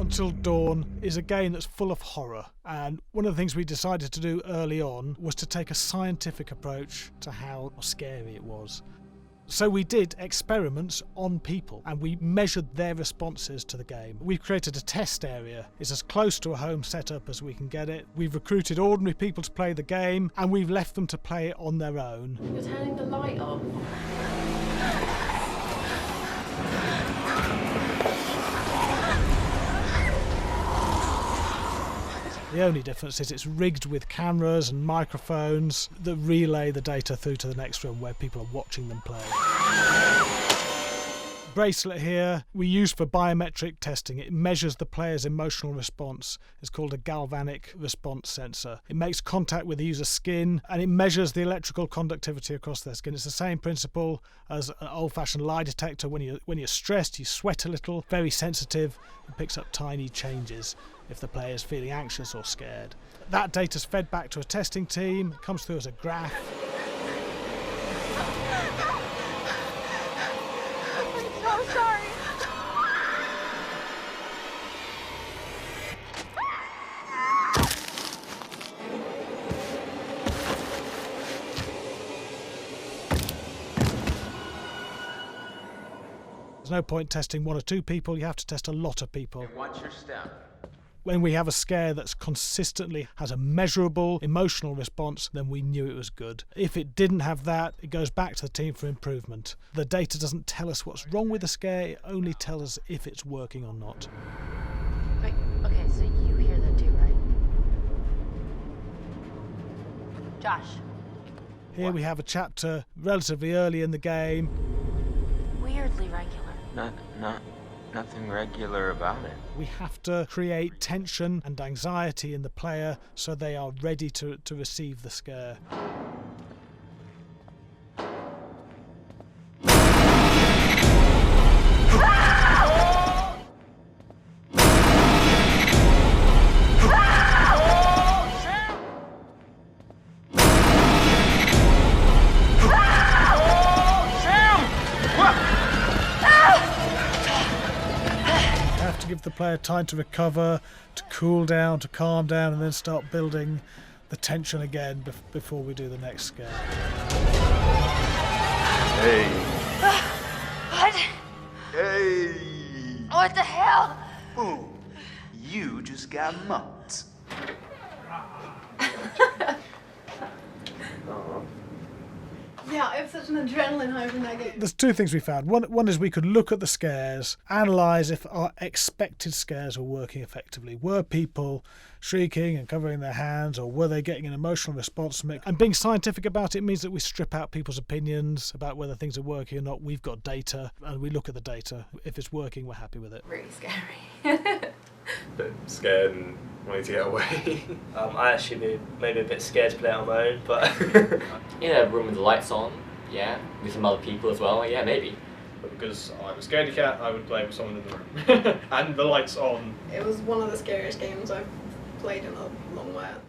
Until Dawn is a game that's full of horror, and one of the things we decided to do early on was to take a scientific approach to how scary it was. So we did experiments on people and we measured their responses to the game. We've created a test area. It's as close to a home setup as we can get it. We've recruited ordinary people to play the game and we've left them to play it on their own. You're turning the light off. The only difference is it's rigged with cameras and microphones that relay the data through to the next room where people are watching them play. Bracelet here we use for biometric testing. It measures the player's emotional response. It's called a galvanic response sensor. It makes contact with the user's skin and it measures the electrical conductivity across their skin. It's the same principle as an old-fashioned lie detector. When you're stressed, you sweat a little, very sensitive. It picks up tiny changes if the player is feeling anxious or scared. That data's fed back to a testing team. It comes through as a graph. I'm sorry. There's no point testing one or two people, you have to test a lot of people. And watch your step. When we have a scare that's consistently has a measurable emotional response, then we knew it was good. If it didn't have that, it goes back to the team for improvement. The data doesn't tell us what's wrong with the scare, it only tells us if it's working or not. Wait, okay, so you hear that too, right? Josh. Here we have a chapter relatively early in the game. Weirdly regular. Nothing regular about it. We have to create tension and anxiety in the player so they are ready to receive the scare. Give the player time to recover, to cool down, to calm down, and then start building the tension again before we do the next scare. Hey. What? Hey. What the hell? Boom. You just got mugged. Yeah, I have such an adrenaline high from that game. There's two things we found. One is we could look at the scares, analyse if our expected scares were working effectively. Were people shrieking and covering their hands, or were they getting an emotional response from it? And being scientific about it means that we strip out people's opinions about whether things are working or not. We've got data, and we look at the data. If it's working, we're happy with it. Really scary. Bit scared and wanting to get away. I actually maybe a bit scared to play it on my own, but in a room with the lights on, yeah, with some other people as well, yeah, maybe. But because I'm a scaredy cat, I would play with someone in the room. And the lights on. It was one of the scariest games I've played in a long while.